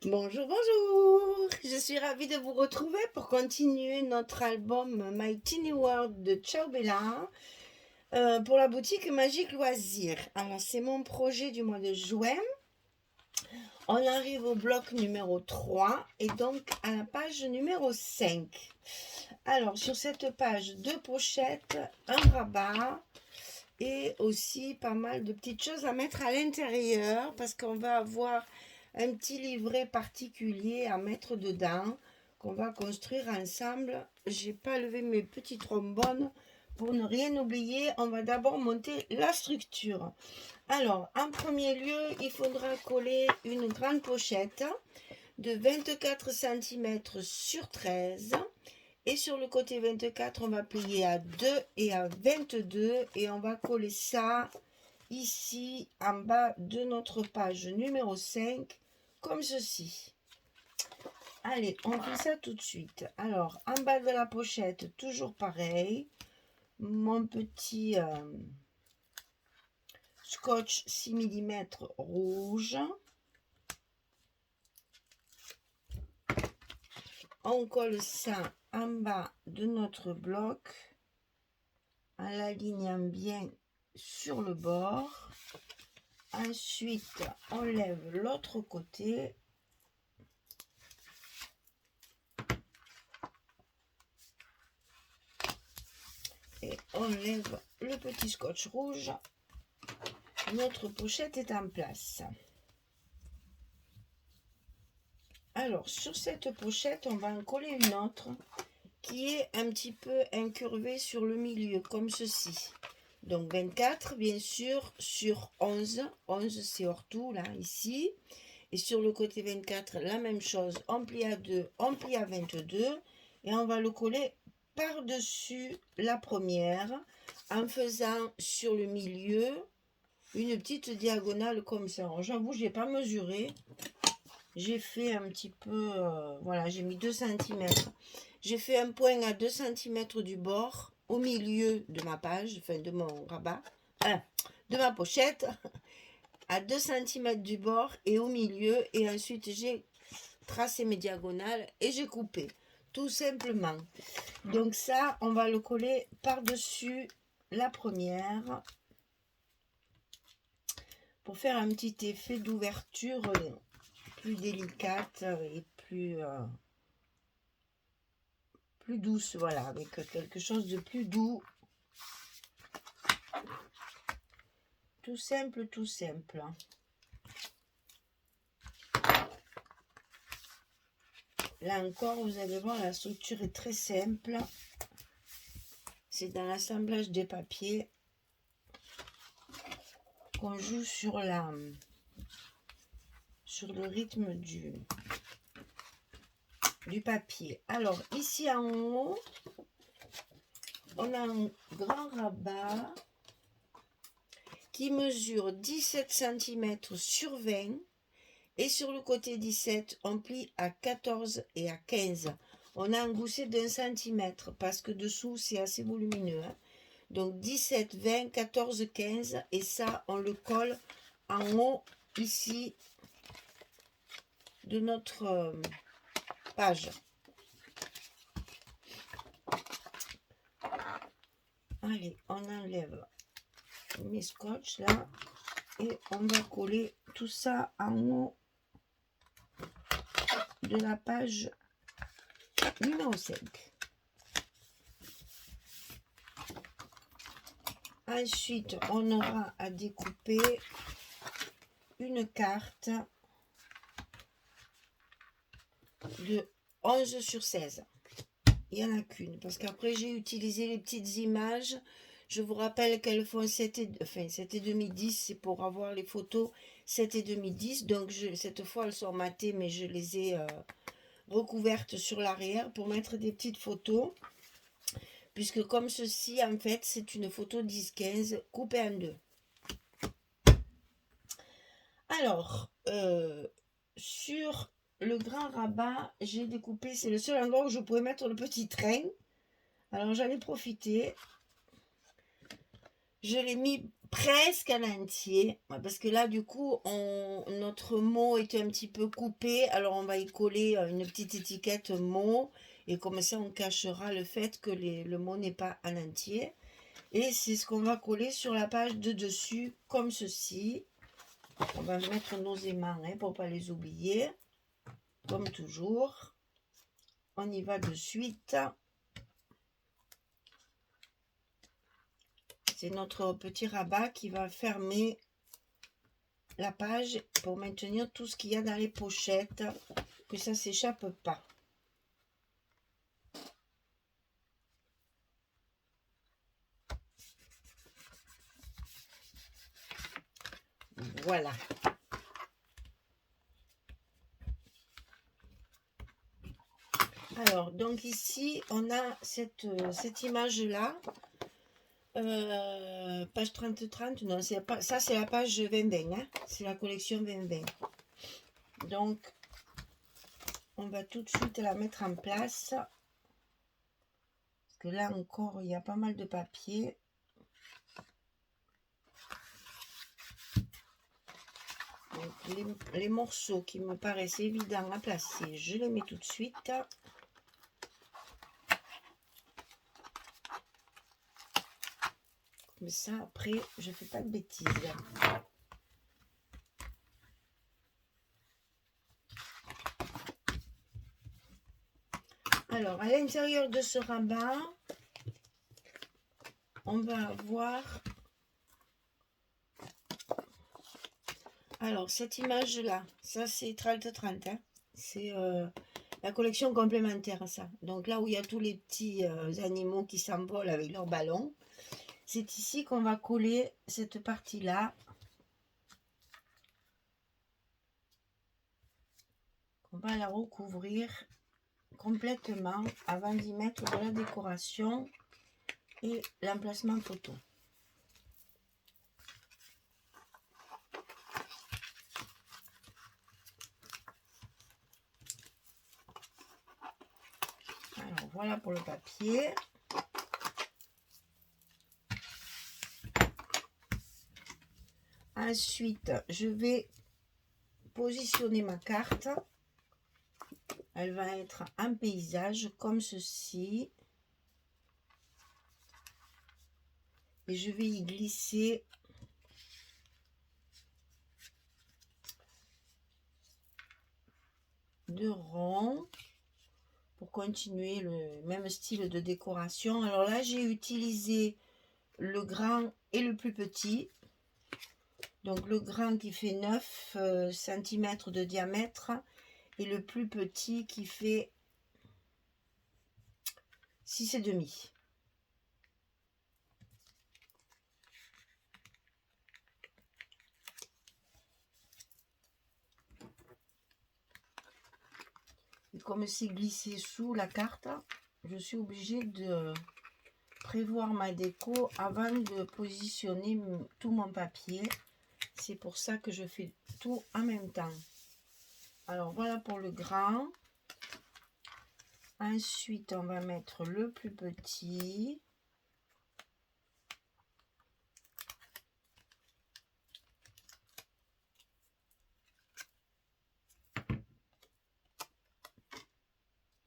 Bonjour, bonjour! Je suis ravie de vous retrouver pour continuer notre album My Tiny World de Ciao Bella pour la boutique Magique Loisirs. Alors, c'est mon projet du mois de juin. On arrive au bloc numéro 3 et donc à la page numéro 5. Alors, sur cette page, 2 pochettes, un rabat et aussi pas mal de petites choses à mettre à l'intérieur parce qu'on va avoir un petit livret particulier à mettre dedans qu'on va construire ensemble. J'ai pas levé mes petits trombones pour ne rien oublier. On va d'abord monter la structure. Alors, en premier lieu, il faudra coller une grande pochette de 24 cm sur 13. Et sur le côté 24, on va plier à 2 et à 22. Et on va coller ça ici en bas de notre page numéro 5 comme ceci. Allez, on fait ça tout de suite. Alors, en bas de la pochette, toujours pareil, mon petit scotch 6 mm rouge. On colle ça en bas de notre bloc en l'alignant bien sur le bord. Ensuite, on lève l'autre côté. Et on lève le petit scotch rouge. Notre pochette est en place. Alors, sur cette pochette, on va en coller une autre qui est un petit peu incurvée sur le milieu, comme ceci. Donc, 24, bien sûr, sur 11. 11, c'est hors tout, là, ici. Et sur le côté 24, la même chose. On plie à 2, on plie à 22. Et on va le coller par-dessus la première en faisant sur le milieu une petite diagonale comme ça. J'avoue, je n'ai pas mesuré. J'ai fait un petit peu, voilà, j'ai mis 2 cm. J'ai fait un point à 2 cm du bord, au milieu de ma page, enfin de mon rabat, de ma pochette, à 2 cm du bord et au milieu. Et ensuite, j'ai tracé mes diagonales et j'ai coupé, tout simplement. Donc ça, on va le coller par-dessus la première pour faire un petit effet d'ouverture plus délicate et plus douce, voilà, avec quelque chose de plus doux. Tout simple, tout simple. Là encore, vous allez voir, la structure est très simple. C'est dans l'assemblage des papiers qu'on joue sur le rythme du papier. Alors, ici en haut, on a un grand rabat qui mesure 17 cm sur 20. Et sur le côté 17, on plie à 14 et à 15. On a un gousset d'1 cm parce que dessous, c'est assez volumineux. Hein. Donc 17, 20, 14, 15. Et ça, on le colle en haut, ici, de notre page. Allez, on enlève mes scotch là. Et on va coller tout ça en haut de la page numéro 5. Ensuite, on aura à découper une carte de 11 sur 16. Il n'y en a qu'une, parce qu'après j'ai utilisé les petites images. Je vous rappelle qu'elles font 7 et demi 10, c'est pour avoir les photos 7 et demi 10. Donc cette fois elles sont matées, mais je les ai recouvertes sur l'arrière pour mettre des petites photos. Puisque comme ceci, en fait, c'est une photo 10-15 coupée en deux. Alors, sur le grand rabat, j'ai découpé, c'est le seul endroit où je pouvais mettre le petit train. Alors, j'en ai profité. Je l'ai mis presque à l'entier, parce que là, du coup, notre mot est un petit peu coupé, alors on va y coller une petite étiquette mot, et comme ça, on cachera le fait que le mot n'est pas à l'entier. Et c'est ce qu'on va coller sur la page de dessus, comme ceci. On va mettre nos aimants pour ne pas les oublier, comme toujours. On y va de suite. C'est notre petit rabat qui va fermer la page pour maintenir tout ce qu'il y a dans les pochettes, que ça ne s'échappe pas. Voilà. Alors, donc ici, on a cette image-là. Page 30-30, non, ça c'est la page 2020, hein, c'est la collection 2020. Donc, on va tout de suite la mettre en place. Parce que là encore, il y a pas mal de papier. Donc, les morceaux qui me paraissent évidents à placer, je les mets tout de suite. Comme ça, après, je ne fais pas de bêtises. Alors, à l'intérieur de ce rabat, on va avoir... Alors, cette image-là, ça c'est 30-30, hein. C'est la collection complémentaire, ça. Donc là où il y a tous les petits animaux qui s'envolent avec leurs ballons, c'est ici qu'on va coller cette partie-là. On va la recouvrir complètement avant d'y mettre de la décoration et l'emplacement photo. Alors voilà pour le papier. Ensuite, je vais positionner ma carte. Elle va être en paysage comme ceci. Et je vais y glisser deux ronds pour continuer le même style de décoration. Alors là, j'ai utilisé le grand et le plus petit. Donc le grand qui fait 9 cm de diamètre et le plus petit qui fait 6,5. Et comme c'est glissé sous la carte, je suis obligée de prévoir ma déco avant de positionner tout mon papier. C'est pour ça que je fais tout en même temps. Alors voilà pour le grand. Ensuite, on va mettre le plus petit.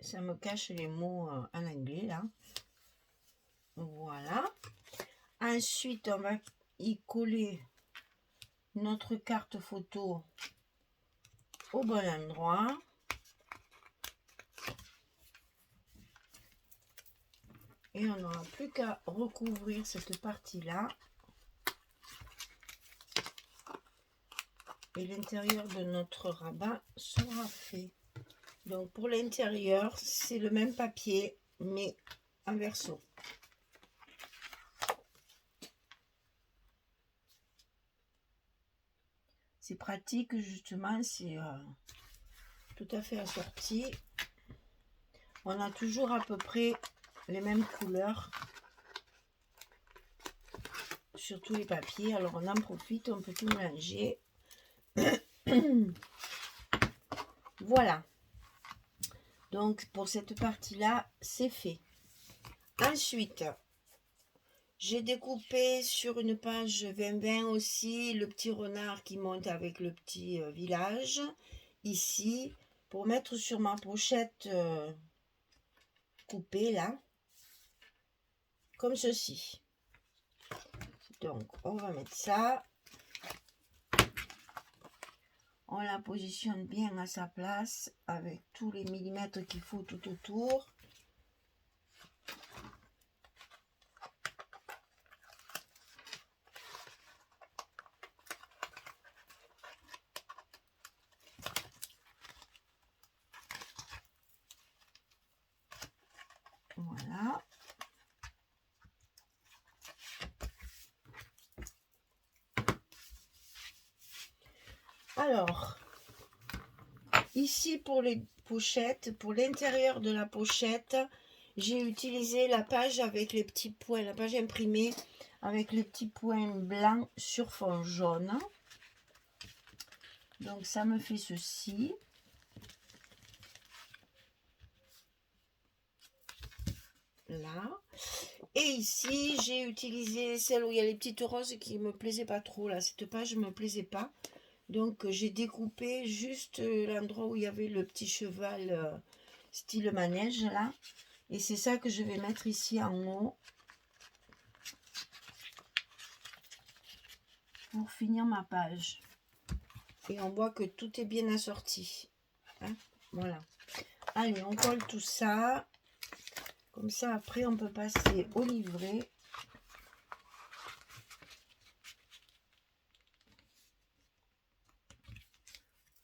Ça me cache les mots en anglais là. Voilà. Ensuite, on va y coller notre carte photo au bon endroit. Et on n'aura plus qu'à recouvrir cette partie-là. Et l'intérieur de notre rabat sera fait. Donc pour l'intérieur, c'est le même papier, mais en verso. C'est pratique, justement, c'est tout à fait assorti. On a toujours à peu près les mêmes couleurs sur tous les papiers. Alors on en profite, on peut tout mélanger. Voilà. Donc pour cette partie-là, c'est fait. Ensuite, J'ai découpé sur une page 20-20 aussi le petit renard qui monte avec le petit village, ici, pour mettre sur ma pochette coupée là, comme ceci. Donc, on va mettre ça. On la positionne bien à sa place avec tous les millimètres qu'il faut tout autour. Voilà. Alors, ici pour les pochettes, pour l'intérieur de la pochette, j'ai utilisé la page avec les petits points, la page imprimée avec les petits points blancs sur fond jaune. Donc ça me fait ceci. Là. Et ici, j'ai utilisé celle où il y a les petites roses qui me plaisaient pas trop. Là, cette page ne me plaisait pas. Donc j'ai découpé juste l'endroit où il y avait le petit cheval style manège là. Et c'est ça que je vais mettre ici en haut. Pour finir ma page. Et on voit que tout est bien assorti. Hein, voilà. Allez, on colle tout ça. Comme ça, après, on peut passer au livret.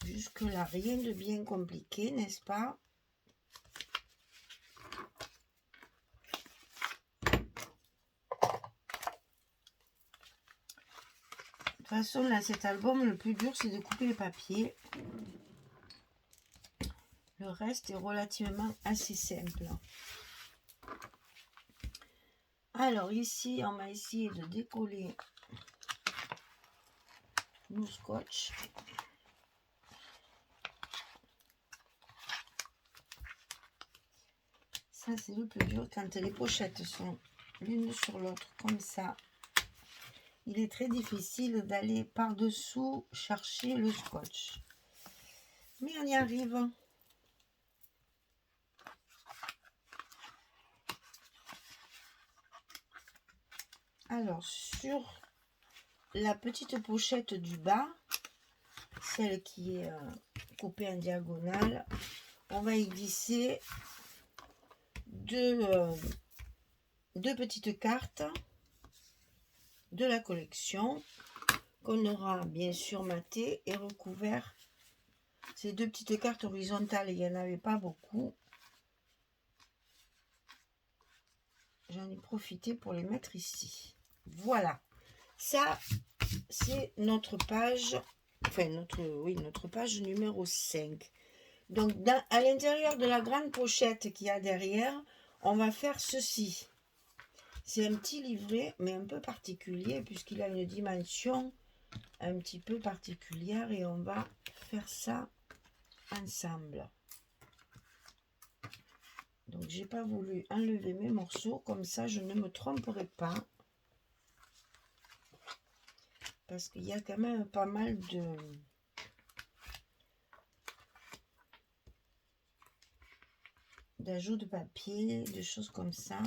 Jusque-là, rien de bien compliqué, n'est-ce pas? De toute façon, là, cet album, le plus dur, c'est de couper les papiers. Le reste est relativement assez simple. Alors, ici, on va essayer de décoller nos scotch. Ça, c'est le plus dur quand les pochettes sont l'une sur l'autre, comme ça. Il est très difficile d'aller par-dessous chercher le scotch. Mais on y arrive. Alors, sur la petite pochette du bas, celle qui est coupée en diagonale, on va y glisser deux petites cartes de la collection qu'on aura bien sûr maté et recouvert. Ces deux petites cartes horizontales, il n'y en avait pas beaucoup. J'en ai profité pour les mettre ici. Voilà. Ça, c'est notre page, enfin notre page numéro 5. Donc, à l'intérieur de la grande pochette qu'il y a derrière, on va faire ceci. C'est un petit livret, mais un peu particulier, puisqu'il a une dimension un petit peu particulière. Et on va faire ça ensemble. Donc, j'ai pas voulu enlever mes morceaux, comme ça, je ne me tromperai pas. Parce qu'il y a quand même pas mal d'ajouts de papier, de choses comme ça.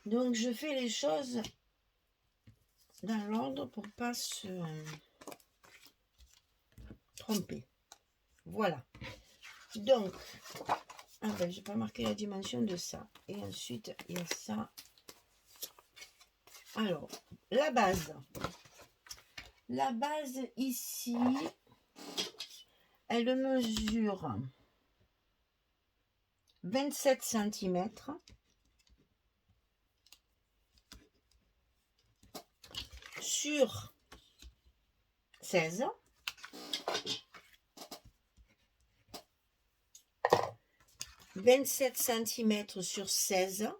Donc, je fais les choses dans l'ordre pour pas se tromper. Voilà. Donc, ah ben, j'ai pas marqué la dimension de ça. Et ensuite, il y a ça. Alors, la base. La base ici, elle mesure 27 cm sur 16. « 27 cm sur 16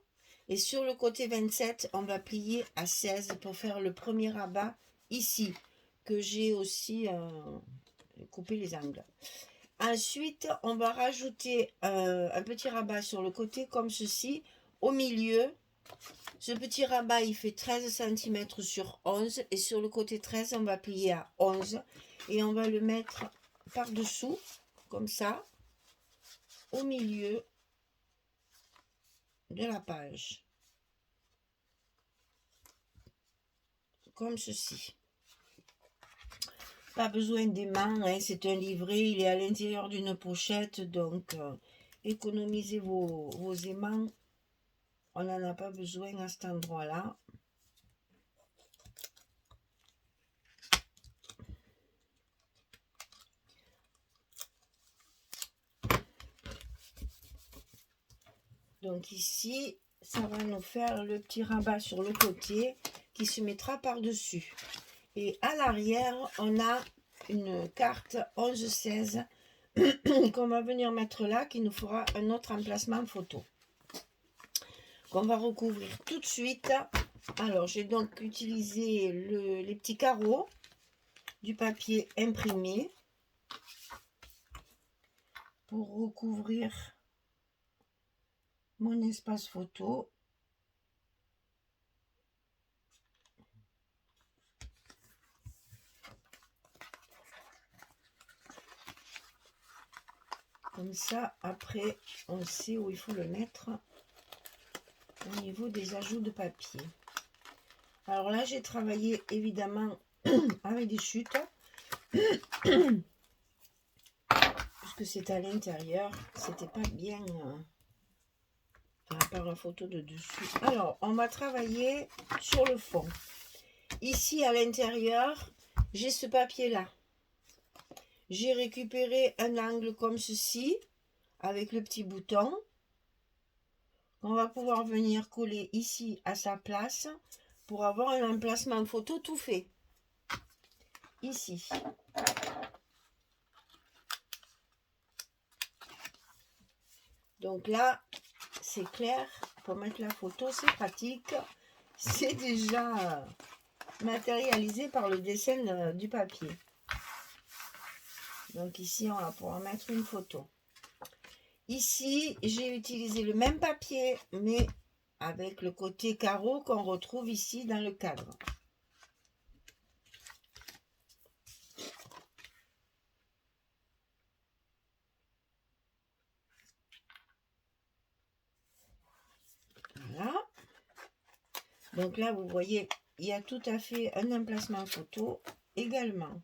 et sur le côté 27, on va plier à 16 pour faire le premier rabat ici, que j'ai aussi coupé les angles. Ensuite, on va rajouter un petit rabat sur le côté comme ceci, au milieu. Ce petit rabat, il fait 13 cm sur 11 et sur le côté 13, on va plier à 11 et on va le mettre par-dessous, comme ça, au milieu de la page, comme ceci. Pas besoin d'aimant, hein, c'est un livret, il est à l'intérieur d'une pochette, donc économisez vos aimants, on n'en a pas besoin à cet endroit-là. Donc ici, ça va nous faire le petit rabat sur le côté qui se mettra par-dessus. Et à l'arrière, on a une carte 11-16 qu'on va venir mettre là, qui nous fera un autre emplacement photo. Qu'on va recouvrir tout de suite. Alors, j'ai donc utilisé les petits carreaux du papier imprimé pour recouvrir mon espace photo. Comme ça, après, on sait où il faut le mettre au niveau des ajouts de papier. Alors là, j'ai travaillé évidemment avec des chutes, puisque c'est à l'intérieur, c'était pas bien par la photo de dessus. Alors, on va travailler sur le fond. Ici, à l'intérieur, j'ai ce papier-là. J'ai récupéré un angle comme ceci, avec le petit bouton. On va pouvoir venir coller ici à sa place pour avoir un emplacement photo tout fait. Ici. Donc là, c'est clair, pour mettre la photo, c'est pratique. C'est déjà matérialisé par le dessin du papier. Donc ici, on va pouvoir mettre une photo. Ici, j'ai utilisé le même papier, mais avec le côté carreau qu'on retrouve ici dans le cadre. Voilà. Donc là, vous voyez, il y a tout à fait un emplacement photo également.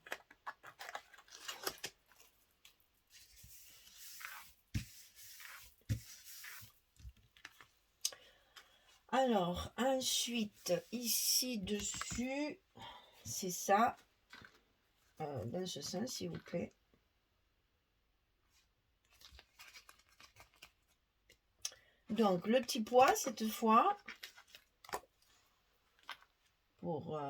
Alors, ensuite, ici dessus, c'est ça. Dans ce sens, s'il vous plaît. Donc, le petit pois, cette fois, pour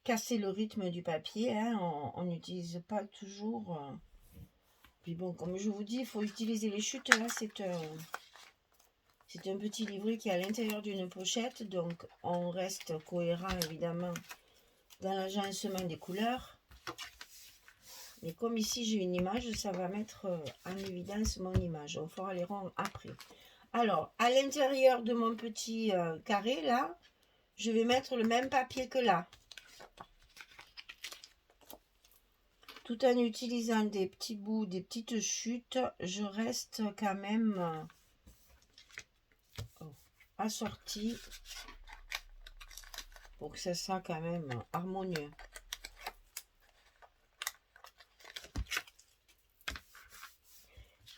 casser le rythme du papier, hein, on n'utilise pas toujours... Puis bon, comme je vous dis, il faut utiliser les chutes. Là, c'est un petit livret qui est à l'intérieur d'une pochette. Donc, on reste cohérent, évidemment, dans l'agencement des couleurs. Mais comme ici, j'ai une image, ça va mettre en évidence mon image. On fera les ronds après. Alors, à l'intérieur de mon petit carré, là, je vais mettre le même papier que là. Tout en utilisant des petits bouts, des petites chutes, je reste quand même assortie pour que ça soit quand même harmonieux.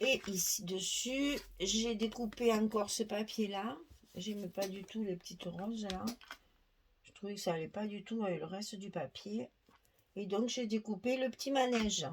Et ici dessus, j'ai découpé encore ce papier-là. J'aime pas du tout les petites roses là. Je trouvais que ça allait pas du tout avec le reste du papier. Et donc, j'ai découpé le petit manège.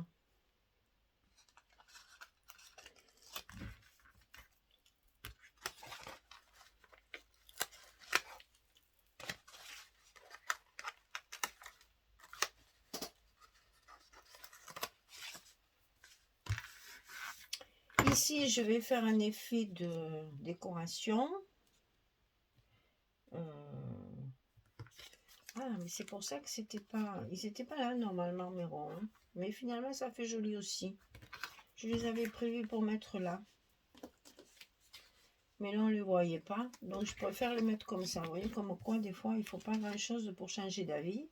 Ici, je vais faire un effet de décoration. Ah, mais c'est pour ça que ils n'étaient pas là normalement mes ronds. Hein. Mais finalement, ça fait joli aussi. Je les avais prévus pour mettre là. Mais là, on ne les voyait pas. Donc, je préfère les mettre comme ça. Vous voyez, comme quoi, des fois, il ne faut pas grand-chose pour changer d'avis.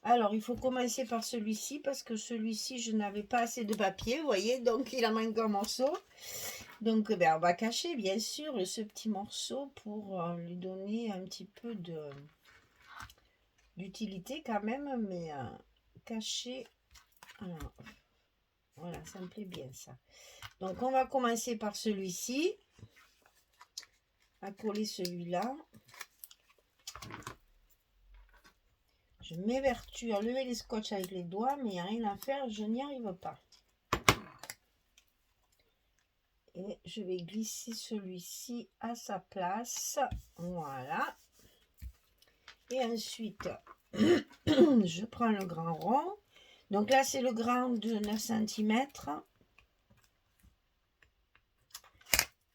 Alors, il faut commencer par celui-ci, parce que celui-ci, je n'avais pas assez de papier, vous voyez. Donc, il en manque un morceau. Donc, ben, on va cacher, bien sûr, ce petit morceau pour lui donner un petit peu d'utilité quand même. Mais cacher... Alors, voilà, ça me plaît bien, ça. Donc, on va commencer par celui-ci. À coller celui-là. Je m'évertue à lever les scotch avec les doigts, mais il n'y a rien à faire, je n'y arrive pas. Et je vais glisser celui-ci à sa place. Voilà. Et ensuite, je prends le grand rond. Donc là, c'est le grand de 9 cm.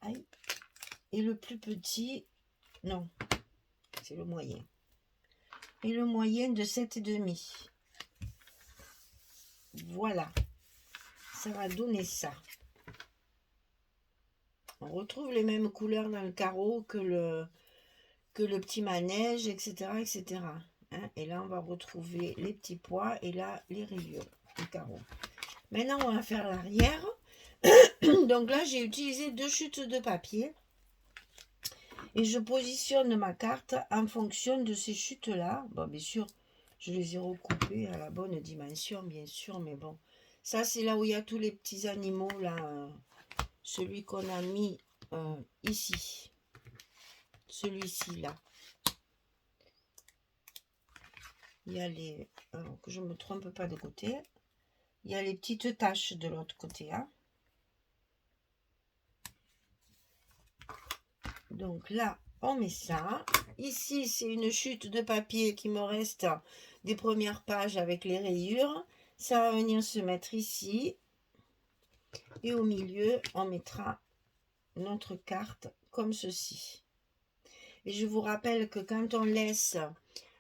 Aïe. Et le plus petit, non, c'est le moyen. Et le moyen de 7,5. Voilà. Ça va donner ça. On retrouve les mêmes couleurs dans le carreau que le petit manège, etc. etc. Hein, et là, on va retrouver les petits pois et là, les rayures, les carreaux. Maintenant, on va faire l'arrière. Donc là, j'ai utilisé 2 chutes de papier. Et je positionne ma carte en fonction de ces chutes-là. Bon, bien sûr, je les ai recoupées à la bonne dimension, bien sûr. Mais bon, ça, c'est là où il y a tous les petits animaux, là. Celui qu'on a mis ici. Celui-ci, là. Il y a les... que je ne me trompe pas de côté. Il y a les petites taches de l'autre côté. Hein. Donc là, on met ça. Ici, c'est une chute de papier qui me reste des premières pages avec les rayures. Ça va venir se mettre ici. Et au milieu, on mettra notre carte comme ceci. Et je vous rappelle que quand on laisse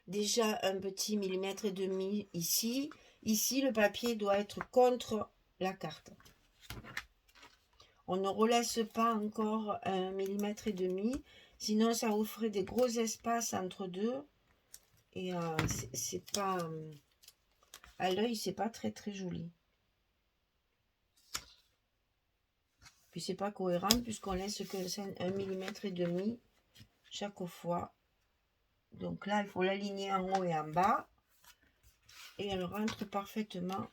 déjà un petit millimètre et demi ici, le papier doit être contre la carte. On ne relaisse pas encore un millimètre et demi, sinon ça vous ferait des gros espaces entre deux. Et c'est pas... à l'œil, c'est pas très très joli. Puis c'est pas cohérent puisqu'on laisse que 1 millimètre et demi chaque fois. Donc là, il faut l'aligner en haut et en bas. Et elle rentre parfaitement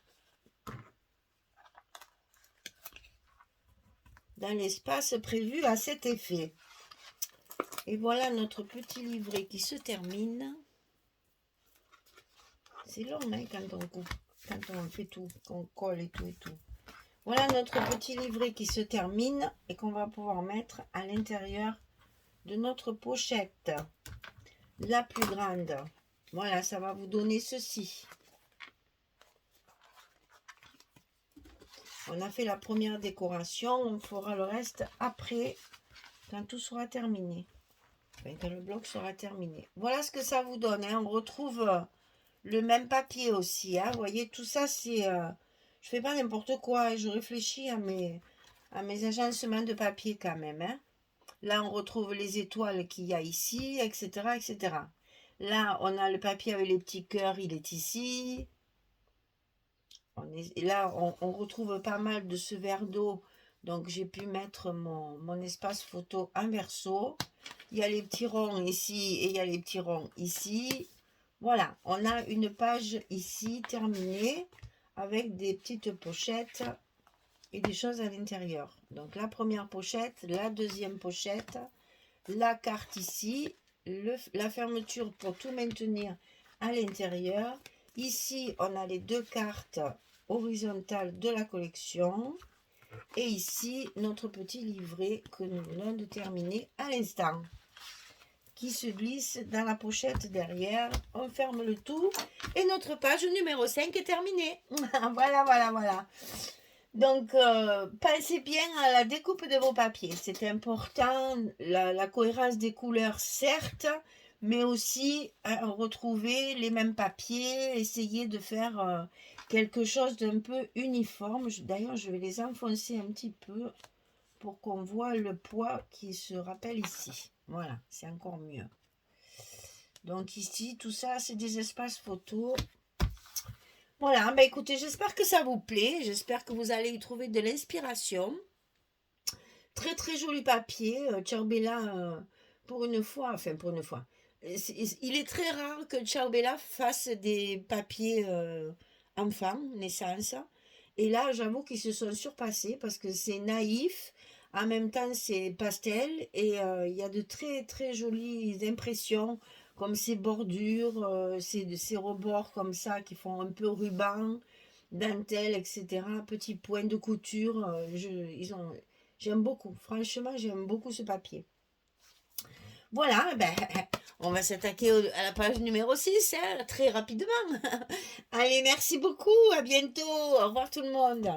dans l'espace prévu à cet effet. Et voilà notre petit livret qui se termine. C'est long hein, quand on coupe, quand on fait tout, qu'on colle et tout et tout. Voilà notre petit livret qui se termine et qu'on va pouvoir mettre à l'intérieur de notre pochette. La plus grande. Voilà, ça va vous donner ceci. On a fait la première décoration, on fera le reste après, quand tout sera terminé. Enfin, quand le bloc sera terminé. Voilà ce que ça vous donne. Hein. On retrouve le même papier aussi. Hein. Vous voyez, tout ça, c'est... je fais pas n'importe quoi. Je réfléchis à mes agencements de papier quand même. Hein. Là, on retrouve les étoiles qu'il y a ici, etc., etc. Là, on a le papier avec les petits cœurs, il est ici. Et là, on retrouve pas mal de ce verre d'eau. Donc, j'ai pu mettre mon espace photo en verso. Il y a les petits ronds ici et il y a les petits ronds ici. Voilà, on a une page ici terminée avec des petites pochettes et des choses à l'intérieur. Donc, la première pochette, la deuxième pochette, la carte ici, la fermeture pour tout maintenir à l'intérieur. Ici, on a les 2 cartes horizontales de la collection. Et ici, notre petit livret que nous venons de terminer à l'instant, qui se glisse dans la pochette derrière. On ferme le tout. Et notre page numéro 5 est terminée. Voilà, voilà, voilà. Donc, pensez bien à la découpe de vos papiers. C'est important. La cohérence des couleurs, certes, mais aussi retrouver les mêmes papiers, essayer de faire quelque chose d'un peu uniforme. D'ailleurs, je vais les enfoncer un petit peu pour qu'on voit le poids qui se rappelle ici. Voilà, c'est encore mieux. Donc ici, tout ça, c'est des espaces photos. Voilà, bah écoutez, j'espère que ça vous plaît. J'espère que vous allez y trouver de l'inspiration. Très très joli papier. Ciao Bella, pour une fois, enfin pour une fois. Il est très rare que Ciao Bella fasse des papiers enfants, naissance. Et là, j'avoue qu'ils se sont surpassés parce que c'est naïf. En même temps, c'est pastel et il y a de très très jolies impressions comme ces bordures, ces rebords comme ça qui font un peu ruban, dentelle, etc. Petits points de couture. J'aime beaucoup. Franchement, j'aime beaucoup ce papier. Voilà, ben, on va s'attaquer à la page numéro 6 hein, très rapidement. Allez, merci beaucoup. À bientôt. Au revoir tout le monde.